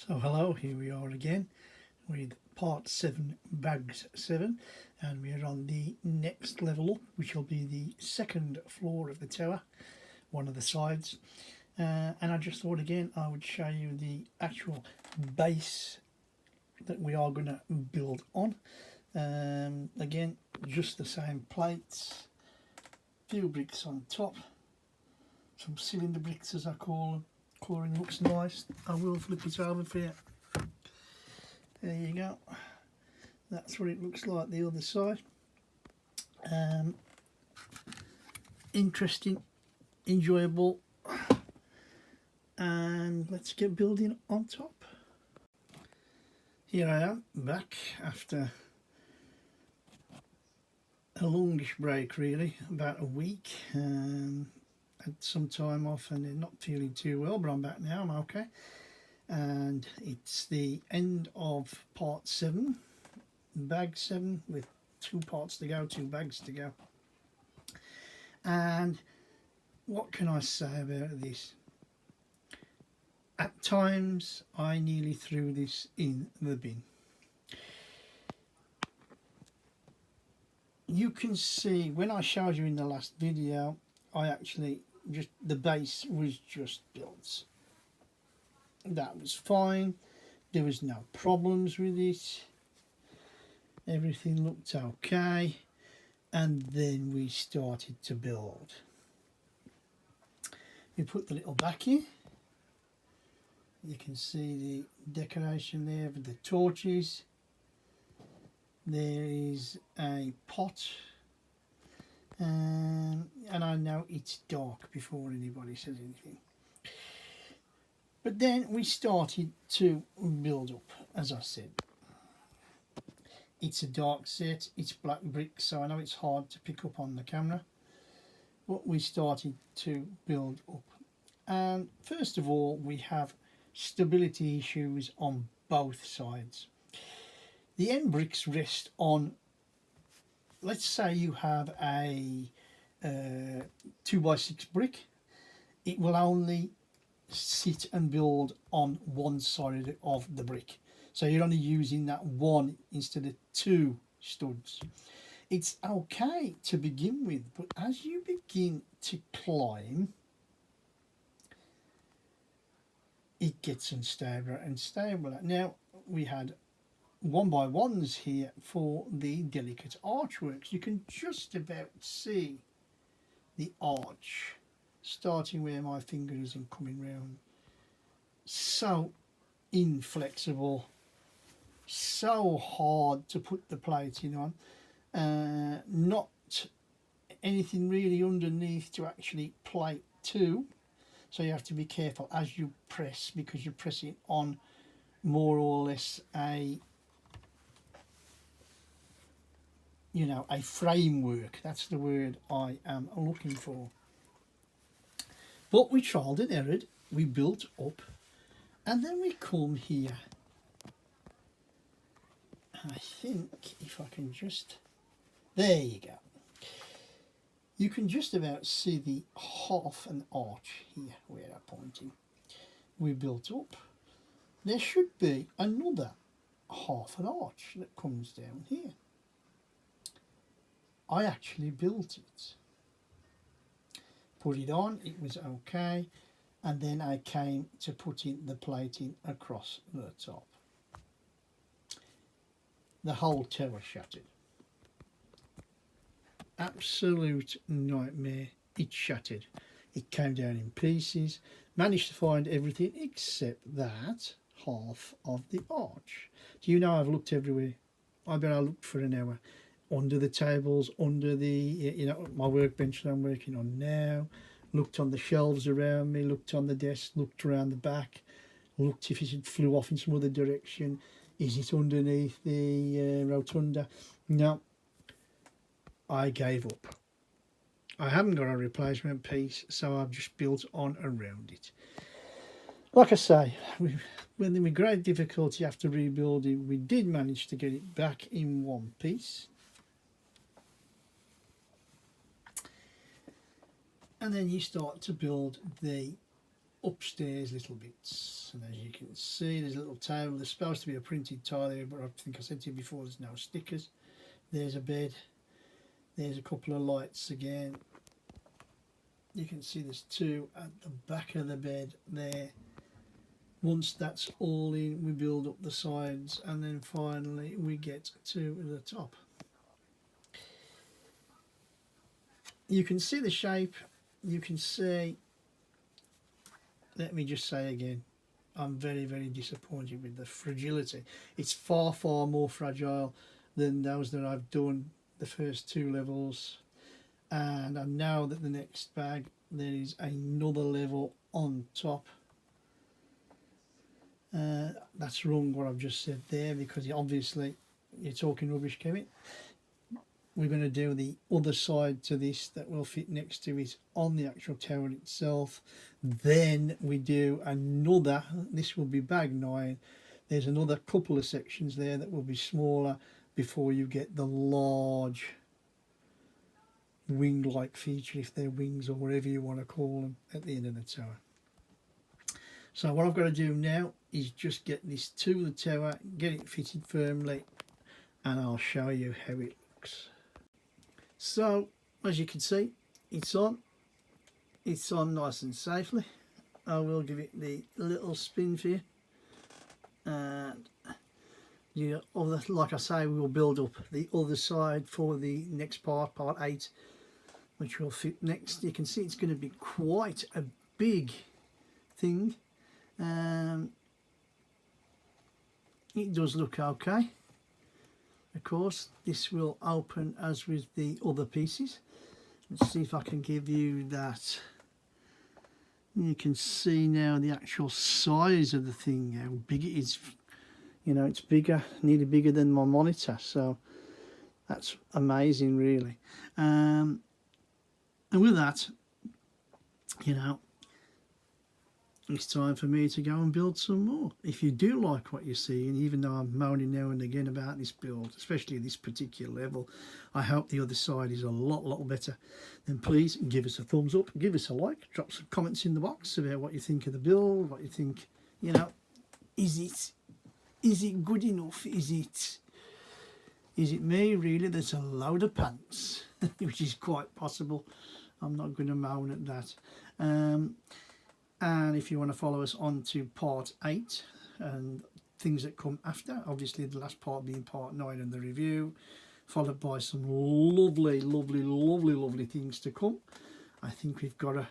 So hello, here we are again with part 7, bags 7, and we are on the next level up, which will be the second floor of the tower, one of the sides. And I just thought again I would show you the actual base that we are going to build on. Again, just the same plates, few bricks on top, some cylinder bricks as I call them. Colouring looks nice. I will flip it over for you. There you go. That's what it looks like the other side. Interesting, enjoyable, and let's get building on top. Here I am back after a longish break, really, about a week. Had some time off and they're not feeling too well, but I'm back now, I'm okay. And it's the end of part 7, bag 7, with 2 parts to go, 2 bags to go. And what can I say about this? At times I nearly threw this in the bin. You can see when I showed you in the last video, I actually just, the base was just built. That was fine. There was no problems with it. Everything looked okay. And then we started to build. We put the little back in. You can see the decoration there with the torches. There is a pot. And I know it's dark before anybody says anything. But then we started to build up, as I said. It's a dark set, it's black brick, so I know it's hard to pick up on the camera. But we started to build up. And first of all, we have stability issues on both sides. The end bricks rest on, let's say you have a 2x6 brick. It will only sit and build on one side of the brick. So you're only using that one instead of 2 studs. It's okay to begin with, but as you begin to climb, it gets unstable and stabler. Now we had 1x1s here for the delicate archworks. You can just about see the arch starting where my finger is and coming round. So inflexible, so hard to put the plating on. Not anything really underneath to actually plate to, so you have to be careful as you press, because you're pressing on more or less a, you know, a framework. That's the word I am looking for. But we trialled and errored, we built up, and then we come here. I think if I can just, there you go. You can just about see the half an arch here where I'm pointing. We built up. There should be another half an arch that comes down here. I actually built it. Put it on, it was okay, and then I came to putting the plating across the top. The whole tower shattered. Absolute nightmare. It shattered. It came down in pieces. Managed to find everything except that half of the arch. Do you know I've looked everywhere? I bet I looked for an hour. Under the tables, under the, you know, my workbench that I'm working on now, looked on the shelves around me, looked on the desk, looked around the back, looked if it flew off in some other direction. Is it underneath the rotunda? No, I gave up. I haven't got a replacement piece, so I've just built on around it. Like I say, with great difficulty after rebuilding, we did manage to get it back in one piece. And then you start to build the upstairs little bits, and as you can see there's a little table. There's supposed to be a printed tile there, but I think I said to you before there's no stickers. There's a bed, there's a couple of lights again. You can see there's two at the back of the bed there. Once that's all in, we build up the sides, and then finally we get to the top. You can see the shape, you can see, let me just say again, I'm very, very disappointed with the fragility. It's far, far more fragile than those that I've done the first two levels. And I know that the next bag, there is another level on top. That's wrong what I've just said there, because obviously you're talking rubbish, Kevin. We're going to do the other side to this that will fit next to it on the actual tower itself. Then we do another, this will be bag 9. There's another couple of sections there that will be smaller before you get the large wing-like feature, if they're wings or whatever you want to call them, at the end of the tower. So what I've got to do now is just get this to the tower, get it fitted firmly, and I'll show you how it looks. So as you can see, it's on nice and safely. I will give it the little spin for you, and you know, like I say, we will build up the other side for the next part, part 8, which will fit next. You can see it's going to be quite a big thing. It does look okay. Of course, this will open as with the other pieces. Let's see if I can give you that. You can see now the actual size of the thing, how big it is. You know, it's bigger, nearly bigger than my monitor, so that's amazing, really. And with that, you know, it's time for me to go and build some more. If you do like what you see, and even though I'm moaning now and again about this build, especially this particular level, I hope the other side is a lot better, then please give us a thumbs up, give us a like, drop some comments in the box about what you think of the build, what you think, you know, is it good enough? Is it me really that's a load of pants? Which is quite possible. I'm not going to moan at that. And if you want to follow us on to part 8 and things that come after, obviously the last part being part 9 and the review, followed by some lovely things to come. I think we've got a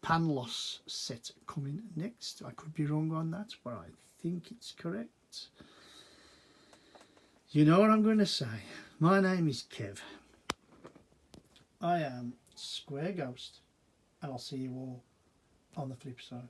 Panlos set coming next. I could be wrong on that, but I think it's correct. You know what I'm going to say. My name is Kev. I am Square Ghost, and I'll see you all on the flip side.